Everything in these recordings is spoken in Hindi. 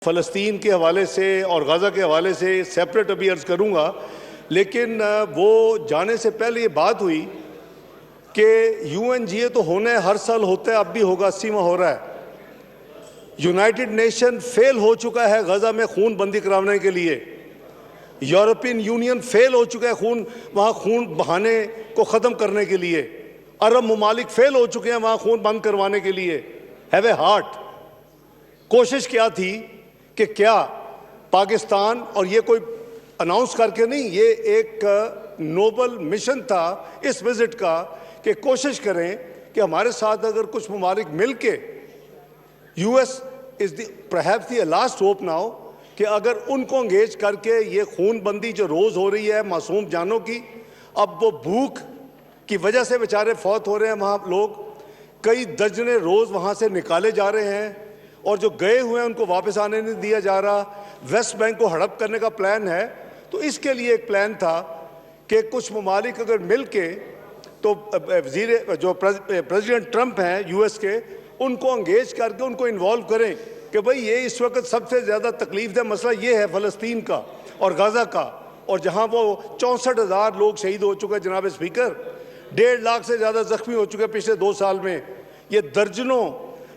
फ़लस्तीन के हवाले से और गाज़ा के हवाले से सेपरेट अभी अर्ज़ करूँगा, लेकिन वो जाने से पहले ये बात हुई कि UNGA तो होना है, हर साल होता है, अब भी होगा, 80वां हो रहा है। यूनाइटेड नेशन फेल हो चुका है गाज़ा में खून बंदी कराने के लिए। यूरोपियन यूनियन फेल हो चुका है वहाँ खून बहाने को ख़त्म करने के लिए। अरब ममालिक फेल हो चुके हैं वहाँ खून बंद करवाने के लिए। Have a heart. कोशिश क्या थी कि क्या पाकिस्तान, और ये कोई अनाउंस करके नहीं, ये एक नोबल मिशन था इस विजिट का कि कोशिश करें कि हमारे साथ अगर कुछ ममालिक मिल के, US is the perhaps the last hope now, कि अगर उनको एंगेज करके ये खून बंदी जो रोज़ हो रही है मासूम जानों की, अब वो भूख की वजह से बेचारे फौत हो रहे हैं वहाँ लोग, कई दर्जने रोज़ वहाँ से निकाले जा रहे हैं और जो गए हुए हैं उनको वापस आने नहीं दिया जा रहा। वेस्ट बैंक को हड़प करने का प्लान है। तो इसके लिए एक प्लान था कि कुछ ममालिक अगर मिल के, तो प्रेसिडेंट ट्रंप हैं US के, उनको एंगेज करके उनको इन्वॉल्व करें कि भाई ये इस वक्त सबसे ज़्यादा तकलीफ दह मसला ये है फ़लस्तीन का और गाज़ा का, और जहाँ वो 64,000 लोग शहीद हो चुके हैं जनाब स्पीकर, 1.5 लाख से ज़्यादा जख्मी हो चुके हैं पिछले 2 साल में। ये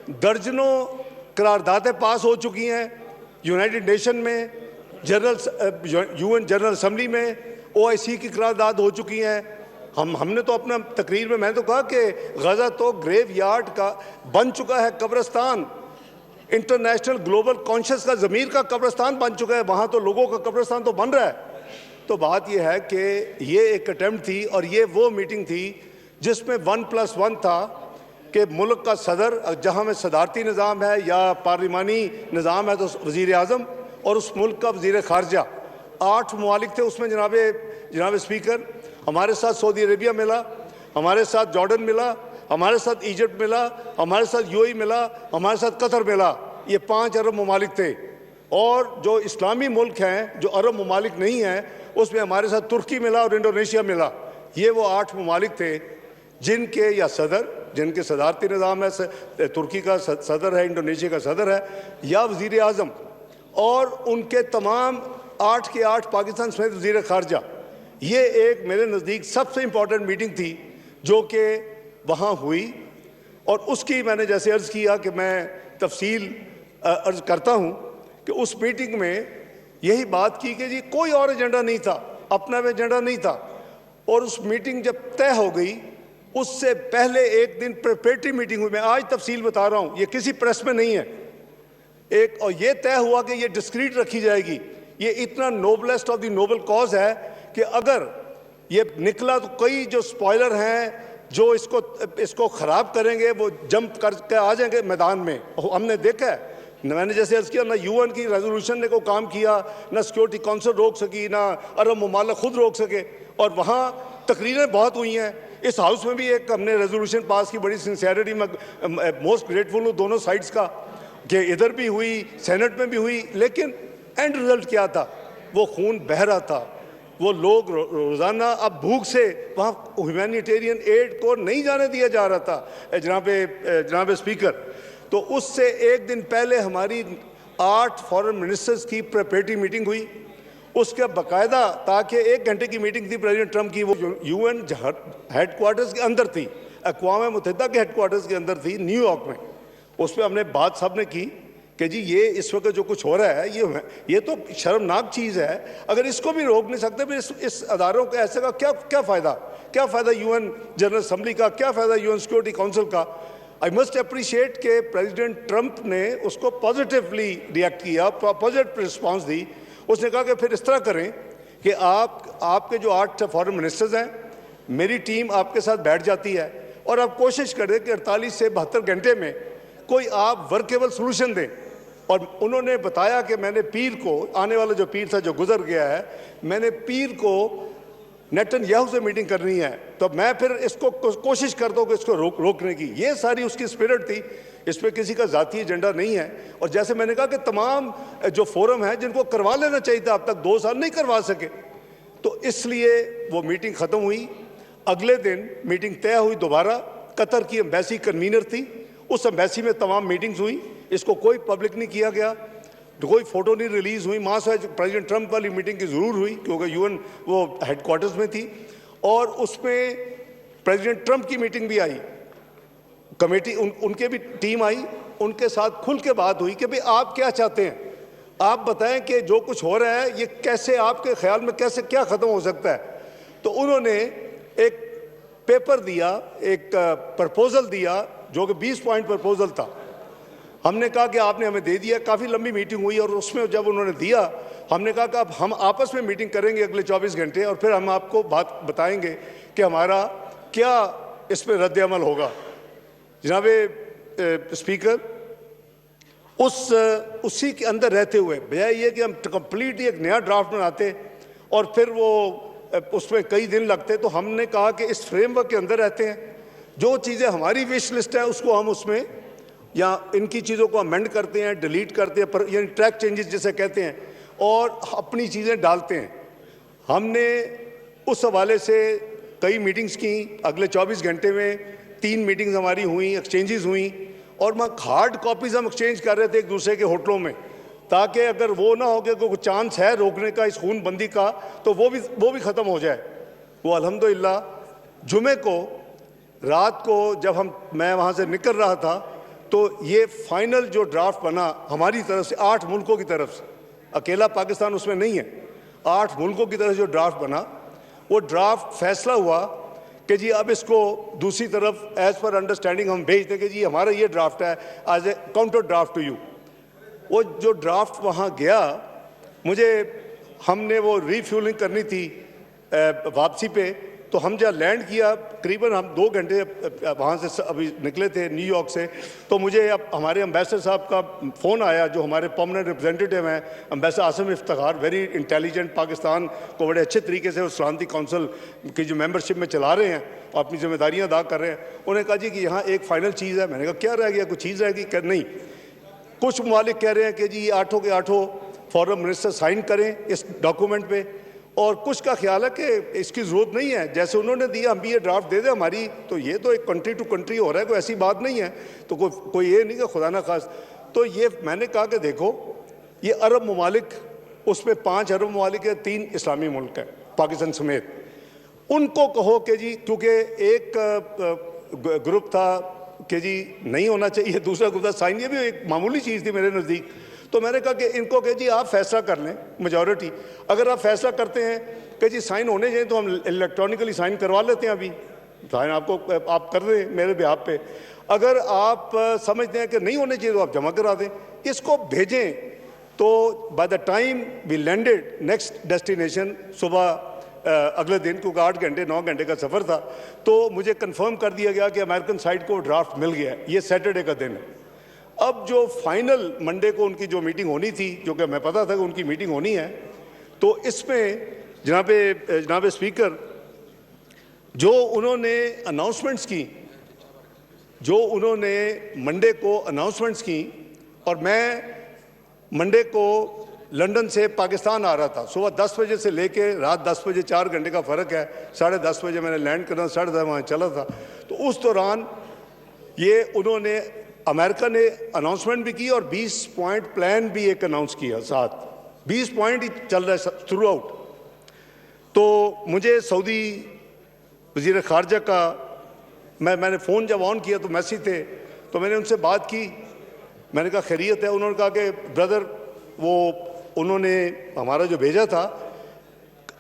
दर्जनों करारदादें पास हो चुकी हैं यूनाइटेड नेशन में, UN जनरल असम्बली में OIC की करारदाद हो चुकी हैं। हमने तो अपना तकरीर में मैंने तो कहा कि गाज़ा तो ग्रेव यार्ड का बन चुका है, कब्रिस्तान, इंटरनेशनल ग्लोबल कॉन्शियस का ज़मीर का कब्रिस्तान बन चुका है, वहाँ तो लोगों का कब्रिस्तान तो बन रहा है। तो बात यह है कि ये एक अटेम्प्ट थी और ये वो मीटिंग थी जिसमें 1+1 था कि मुल्क का सदर, जहाँ में सदारती निज़ाम है या पार्लिमानी निज़ाम है तो वज़ीर आज़म, और उस मुल्क का वज़ीर ख़ारजा। 8 ममालिक थे उसमें जनाब स्पीकर। हमारे साथ सऊदी अरेबिया मिला, हमारे साथ जॉर्डन मिला, हमारे साथ इजिप्ट मिला, हमारे साथ UAE मिला, हमारे साथ कतर मिला। ये 5 अरब ममालिक थे। और जो इस्लामी मुल्क हैं, जो अरब ममालिक नहीं हैं, उसमें हमारे साथ तुर्की मिला और इंडोनेशिया मिला। ये वो 8 ममालिक थे जिनके या सदर, जिनके सदारती निज़ाम है, तुर्की का सदर है, इंडोनेशिया का सदर है, या वज़ीर आज़म, और उनके तमाम 8 के 8 पाकिस्तान समेत वज़ीर ख़ारजा। ये एक मेरे नज़दीक सबसे इम्पॉर्टेंट मीटिंग थी जो कि वहाँ हुई। और उसकी मैंने जैसे अर्ज़ किया कि मैं तफसील अर्ज़ करता हूँ कि उस मीटिंग में यही बात की कि जी कोई और एजेंडा नहीं था, अपना भी एजेंडा नहीं था। और उस मीटिंग जब तय हो गई, उससे पहले एक दिन प्रिपरेटरी मीटिंग हुई। मैं आज तफसील बता रहा हूँ, ये किसी प्रेस में नहीं है। और ये तय हुआ कि ये डिस्क्रीट रखी जाएगी। ये इतना noblest of the noble cause है कि अगर ये निकला तो कई जो स्पॉइलर हैं जो इसको ख़राब करेंगे वो जंप करके आ जाएंगे मैदान में। हमने देखा है, मैंने जैसे अर्ज़ किया, ना UN की रेजोल्यूशन ने कोई काम किया, ना सिक्योरिटी काउंसिल रोक सकी, ना अरब ममालिक खुद रोक सके। और वहाँ तकरीरें बहुत हुई हैं। इस हाउस में भी एक हमने रेजोल्यूशन पास की, बड़ी सिंसियरिटी में मोस्ट ग्रेटफुल हूँ दोनों साइड्स का, कि इधर भी हुई, सेनेट में भी हुई। लेकिन एंड रिजल्ट क्या था? वो खून बह रहा था, वो लोग रोज़ाना अब भूख से वहाँ ह्यूमैनिटेरियन एड को नहीं जाने दिया जा रहा था जनाब स्पीकर। तो उससे एक दिन पहले हमारी 8 फॉरेन मिनिस्टर्स की प्रिपरेटरी मीटिंग हुई। उसके बाकायदा, ताकि 1 घंटे की मीटिंग थी प्रेसिडेंट ट्रंप की, वो UN हेडक्वार्टर्स के अंदर थी, अक़वाम मुत्तहिदा के हेडक्वार्टर्स के अंदर थी, न्यूयॉर्क में। उस पर हमने बात सब ने की कि जी ये इस वक्त जो कुछ हो रहा है ये तो शर्मनाक चीज़ है। अगर इसको भी रोक नहीं सकते फिर इस अदारों के ऐसे का क्या फ़ायदा UN जनरल असम्बली का, क्या फ़ायदा UN सिक्योरिटी काउंसिल का। आई मस्ट अप्रिशिएट कि प्रेसिडेंट ट्रंप ने उसको पॉजिटिवली रिएक्ट किया, पॉजिटिव रिस्पॉन्स दी। उसने कहा कि फिर इस तरह करें कि आपके जो 8 फॉरेन मिनिस्टर्स हैं, मेरी टीम आपके साथ बैठ जाती है और आप कोशिश करें कि 48 से 72 घंटे में कोई आप वर्केबल सोल्यूशन दें। और उन्होंने बताया कि मैंने पीर को, आने वाला जो पीर था जो गुजर गया है, मैंने पीर को नेतन्याहू से मीटिंग करनी है, तो मैं फिर इसको कोशिश करता हूँ कि इसको रोकने की। ये सारी उसकी स्पिरिट थी। इस पर किसी का ज़ाती एजेंडा नहीं है। और जैसे मैंने कहा कि तमाम जो फोरम है जिनको करवा लेना चाहिए था, अब तक 2 साल नहीं करवा सके, तो इसलिए वो मीटिंग ख़त्म हुई। अगले दिन मीटिंग तय हुई दोबारा। कतर की एम्बेसी कन्वीनर थी, उस एम्बेसी में तमाम मीटिंग्स हुई। इसको कोई पब्लिक नहीं किया गया। कोई फ़ोटो नहीं रिलीज़ हुई। वहाँ से प्रेसिडेंट ट्रंप वाली मीटिंग की ज़रूर हुई क्योंकि यूएन वो हेडक्वार्टर्स में थी, और उसमें प्रेसिडेंट ट्रंप की मीटिंग भी आई, कमेटी उनके भी टीम आई, उनके साथ खुल के बात हुई कि भाई आप क्या चाहते हैं, आप बताएं कि जो कुछ हो रहा है ये कैसे आपके ख्याल में कैसे क्या ख़त्म हो सकता है। तो उन्होंने एक पेपर दिया, एक प्रपोज़ल दिया जो कि 20 पॉइंट प्रपोज़ल था। हमने कहा कि आपने हमें दे दिया, काफ़ी लंबी मीटिंग हुई, और उसमें जब उन्होंने दिया हमने कहा कि अब हम आपस में मीटिंग करेंगे अगले 24 घंटे, और फिर हम आपको बात बताएंगे कि हमारा क्या इस पर रद्द अमल होगा। जनाब स्पीकर, उसी के अंदर रहते हुए बजाय ये कि हम कंप्लीट एक नया ड्राफ्ट बनाते और फिर वो उसमें कई दिन लगते, तो हमने कहा कि इस फ्रेमवर्क के अंदर रहते हैं, जो चीज़ें हमारी विश लिस्ट है उसको हम उसमें या इनकी चीज़ों को अमेंड करते हैं, डिलीट करते हैं, पर यानी ट्रैक चेंजेस जिसे कहते हैं, और अपनी चीज़ें डालते हैं। हमने उस हवाले से कई मीटिंग्स की, अगले 24 घंटे में 3 मीटिंग्स हमारी हुई, एक्सचेंजेस हुई, और वहाँ हार्ड कॉपीज़ हम एक्सचेंज कर रहे थे एक दूसरे के होटलों में, ताकि अगर वो ना हो कि कोई चांस है रोकने का इस खूनबंदी का तो वो भी ख़त्म हो जाए। वो अल्हम्दुलिल्लाह जुमे को रात को जब मैं वहाँ से निकल रहा था तो ये फाइनल जो ड्राफ्ट बना हमारी तरफ से, 8 मुल्कों की तरफ से, अकेला पाकिस्तान उसमें नहीं है, 8 मुल्कों की तरफ से जो ड्राफ्ट बना, वो ड्राफ्ट फैसला हुआ कि जी अब इसको दूसरी तरफ एज़ पर अंडरस्टैंडिंग हम भेज दें कि जी हमारा ये ड्राफ्ट है as a counter draft to you. वो जो ड्राफ्ट वहाँ गया, हमने वो रीफ्यूलिंग करनी थी वापसी पे, तो हम जब लैंड किया करीबन हम 2 घंटे वहाँ से अभी निकले थे न्यूयॉर्क से, तो मुझे अब हमारे एम्बेसडर साहब का फ़ोन आया जो हमारे परमानेंट रिप्रेजेंटेटिव हैं, ambassador Asim Iftikhar, very intelligent, Pakistan को बड़े अच्छे तरीके से उस सलामती काउंसिल की जो मेंबरशिप में चला रहे हैं और अपनी जिम्मेदारियाँ अदा कर रहे हैं। उन्होंने कहा जी कि यहाँ एक फ़ाइनल चीज़ है। मैंने कहा क्या रह गया, कुछ चीज़ रह गई? कर नहीं, कुछ ममालिक कह रहे हैं कि जी 8 के 8 फॉरेन मिनिस्टर साइन करें इस डॉक्यूमेंट पे, और कुछ का ख्याल है कि इसकी ज़रूरत नहीं है, जैसे उन्होंने दिया हम भी ये ड्राफ्ट दे दें हमारी, तो ये तो एक कंट्री टू कंट्री हो रहा है, कोई ऐसी बात नहीं है, तो कोई ये नहीं कि खुदा ना खास। तो ये मैंने कहा कि देखो ये अरब ममालिक, उसमें 5 अरब ममालिक है, 3 इस्लामी मुल्क हैं पाकिस्तान समेत, उनको कहो कि जी, क्योंकि एक ग्रुप था कि जी नहीं होना चाहिए, दूसरा ग्रुप था साइन, ये भी एक मामूली चीज़ थी मेरे नज़दीक। तो मैंने कहा कि इनको कह जी आप फैसला कर लें, मेजॉरिटी अगर आप फैसला करते हैं कि जी साइन होने चाहिए तो हम इलेक्ट्रॉनिकली साइन करवा लेते हैं, अभी साइन आप कर दें मेरे बिहाफ पे। अगर आप समझते हैं कि नहीं होने चाहिए तो आप जमा करा दें, इसको भेजें। तो by the time we landed next destination सुबह अगले दिन, क्योंकि 8 घंटे 9 घंटे का सफ़र था, तो मुझे कंफर्म कर दिया गया कि अमेरिकन साइड को ड्राफ्ट मिल गया है। ये सैटरडे का दिन है। अब जो फाइनल मंडे को उनकी जो मीटिंग होनी थी, जो कि मैं पता था कि उनकी मीटिंग होनी है, तो इसमें जनाब स्पीकर जो उन्होंने अनाउंसमेंट्स की, जो उन्होंने मंडे को अनाउंसमेंट्स की, और मैं मंडे को लंदन से पाकिस्तान आ रहा था, सुबह 10 बजे से लेके रात 10 बजे, 4 घंटे का फ़र्क है, 10:30 बजे मैंने लैंड करना, 10:30 वहाँ चला था। तो उस दौरान ये उन्होंने, अमेरिका ने अनाउंसमेंट भी की और 20 पॉइंट प्लान भी एक अनाउंस किया साथ, 20 पॉइंट ही चल रहा है थ्रू आउट। तो मुझे सऊदी वज़ीर ख़ारजा का मैंने फ़ोन जब ऑन किया तो मैसेज थे, तो मैंने उनसे बात की, मैंने कहा खैरियत है? उन्होंने कहा कि ब्रदर वो उन्होंने हमारा जो भेजा था,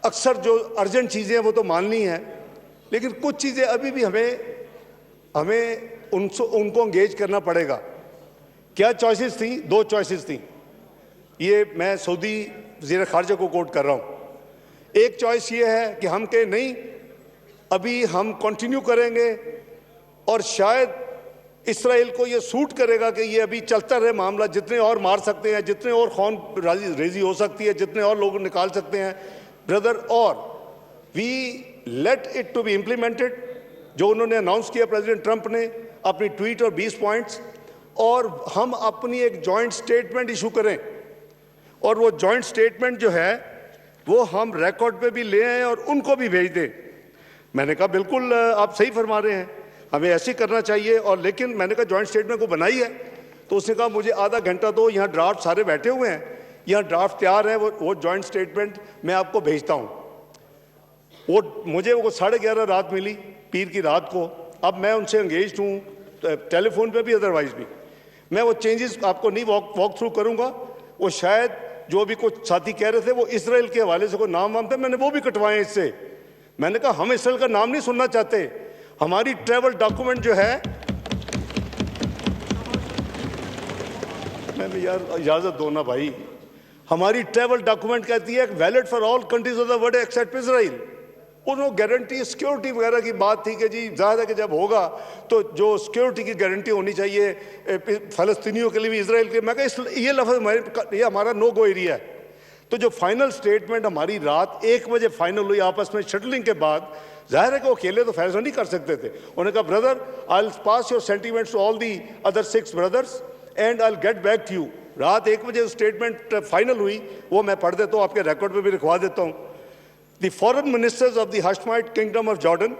अक्सर जो अर्जेंट चीज़ें हैं वो तो माननी हैं, लेकिन कुछ चीज़ें अभी भी हमें उनको एंगेज करना पड़ेगा। क्या चॉइसेस थी? 2 चॉइसेस थी, ये मैं सऊदी वज़ीर ख़ारजा को कोट कर रहा हूँ। एक चॉइस ये है कि हम कहें नहीं, अभी हम कंटिन्यू करेंगे, और शायद इसराइल को ये सूट करेगा कि ये अभी चलता रहे मामला, जितने और मार सकते हैं, जितने और खून रेजी हो सकती है, जितने और लोग निकाल सकते हैं ब्रदर, और we let it to be implemented, जो उन्होंने अनाउंस किया प्रेसिडेंट ट्रंप ने अपनी ट्वीट और 20 पॉइंट्स, और हम अपनी एक जॉइंट स्टेटमेंट इशू करें, और वो जॉइंट स्टेटमेंट जो है वो हम रिकॉर्ड पे भी ले आएँ और उनको भी भेज दें। मैंने कहा बिल्कुल आप सही फरमा रहे हैं, हमें ऐसे करना चाहिए, और लेकिन मैंने कहा जॉइंट स्टेटमेंट को बनाई है तो उसने कहा मुझे आधा घंटा दो, यहाँ ड्राफ्ट सारे बैठे हुए हैं, यहाँ ड्राफ्ट तैयार है, वो जॉइंट स्टेटमेंट मैं आपको भेजता हूँ। मुझे वो 11:30 रात मिली, पीर की रात को। अब मैं उनसे एंगेज हूँ टेलीफोन पे भी, अदरवाइज भी। मैं वो चेंजेस आपको नहीं वॉक थ्रू करूँगा। वो शायद जो भी कुछ साथी कह रहे थे वो इसराइल के हवाले से कोई नाम वाम थे, मैंने वो भी कटवाए इससे। मैंने कहा हम इसराइल का नाम नहीं सुनना चाहते। हमारी ट्रैवल डॉक्यूमेंट जो है, मैं यार इजाज़त दो ना भाई, हमारी ट्रैवल डॉक्यूमेंट कहती है valid for all countries of the world accept Israel. उन्होंने गारंटी सिक्योरिटी वगैरह की बात थी कि जी ज़्यादा है कि जब होगा तो जो सिक्योरिटी की गारंटी होनी चाहिए फ़लस्तीनियों के लिए भी, इसराइल के। मैं कहा ये लफ्ज़ ये हमारा नो गो एरिया है। तो जो फाइनल स्टेटमेंट हमारी रात 1 बजे फाइनल हुई आपस में शटलिंग के बाद, जाहिर है कि वो अकेले तो फैसला नहीं कर सकते थे। उन्होंने कहा brother I will pass your sentiments to all the other 6 brothers and I will get back to you. रात 1 बजे स्टेटमेंट फाइनल हुई, वो मैं पढ़ देता हूँ, आपके रिकॉर्ड पे भी लिखवा देता हूँ। The foreign ministers of the Hashemite Kingdom of Jordan,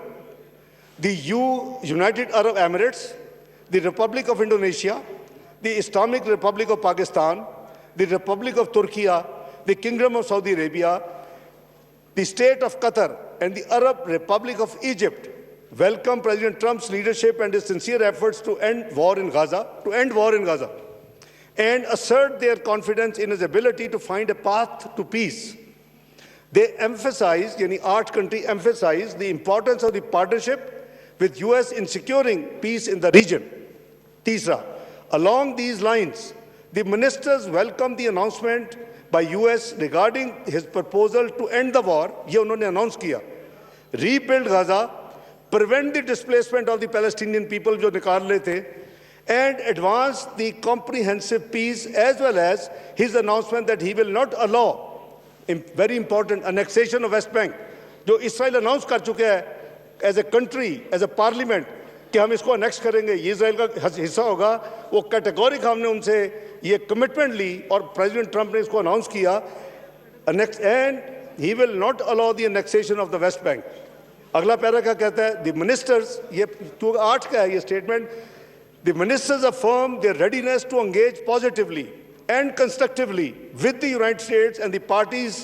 the United Arab Emirates, the Republic of Indonesia, the Islamic Republic of Pakistan, the Republic of Turkey, the Kingdom of Saudi Arabia, the State of Qatar, and the Arab Republic of Egypt welcome President Trump's leadership and his sincere efforts to end war in Gaza, and assert their confidence in his ability to find a path to peace. They emphasized, yani 8 countries emphasized the importance of the partnership with US in securing peace in the region. Tisra, along these lines, the ministers welcomed the announcement by US regarding his proposal to end the war, ye unhone announce kiya, rebuild Gaza, prevent the displacement of the Palestinian people jo nikal rahe the, and advance the comprehensive peace, as well as his announcement that he will not allow very important annexation of West Bank, जो इसराइल अनाउंस कर चुके हैं as a country, as a parliament, कि हम इसको अनेक्स करेंगे, ये इसराइल का हिस्सा होगा। वो कैटेगोरिक हमने उनसे ये कमिटमेंट ली और प्रेसिडेंट ट्रंप ने इसको अनाउंस किया, annex, and he will not allow the annexation of the West Bank. अगला पैरा क्या कहता है, द मिनिस्टर्स, ये 8 का है ये statement, the ministers affirm their readiness to engage positively and constructively with the United States and the parties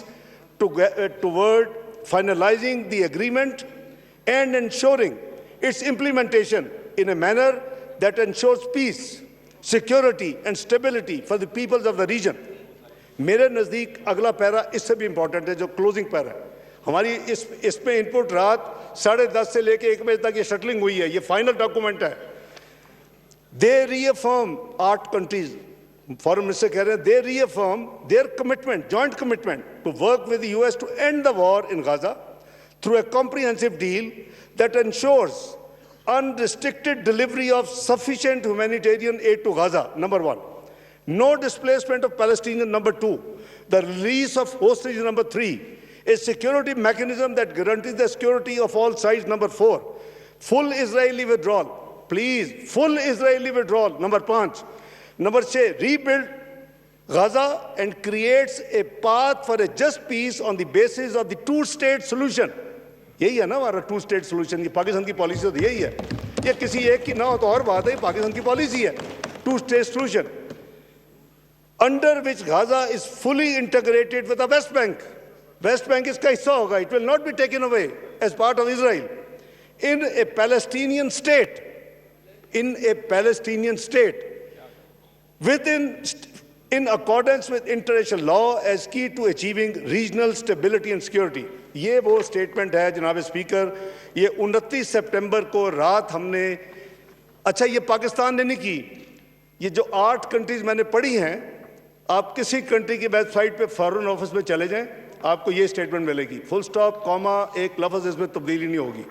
toward finalizing the agreement and ensuring its implementation in a manner that ensures peace, security and stability for the peoples of the region. मेरे नज़दीक अगला पैरा इससे भी इम्पोर्टेंट है, जो क्लोजिंग पैरा है। हमारी इसमें इनपुट रात 10:30 से लेके 1 बजे तक ये शटलिंग हुई है, ये फाइनल डॉक्यूमेंट है। They reaffirm 8 countries, Foreign Minister कह रहे हैं, they reaffirm their commitment, joint commitment to work with the US to end the war in Gaza through a comprehensive deal that ensures unrestricted delivery of sufficient humanitarian aid to Gaza, number 1. No displacement of Palestinians, number 2. The release of hostages, number 3. A security mechanism that guarantees the security of all sides, number 4. Full Israeli withdrawal, please, full Israeli withdrawal, number 5. Number 6, rebuild Gaza and creates a path for a just peace on the basis of the two-state solution. यही है ना हमारा two-state solution, ये पाकिस्तान की पॉलिसी तो यही है। ये किसी एक की ना हो तो और बात है, पाकिस्तान की पॉलिसी है two-state solution, under which Gaza is fully integrated with the West Bank. West Bank इसका हिस्सा होगा, it will not be taken away as part of Israel. In a Palestinian state, in accordance with international law as key to achieving regional stability and security. ये वो स्टेटमेंट है जनाब स्पीकर, ये 29 सितंबर को रात हमने, अच्छा ये पाकिस्तान ने नहीं की, ये जो 8 कंट्रीज मैंने पढ़ी हैं, आप किसी कंट्री की वेबसाइट पे फॉरेन ऑफिस में चले जाएं, आपको ये स्टेटमेंट मिलेगी, फुल स्टॉप, कॉमा, एक लफ्ज़ इसमें तब्दीली नहीं होगी।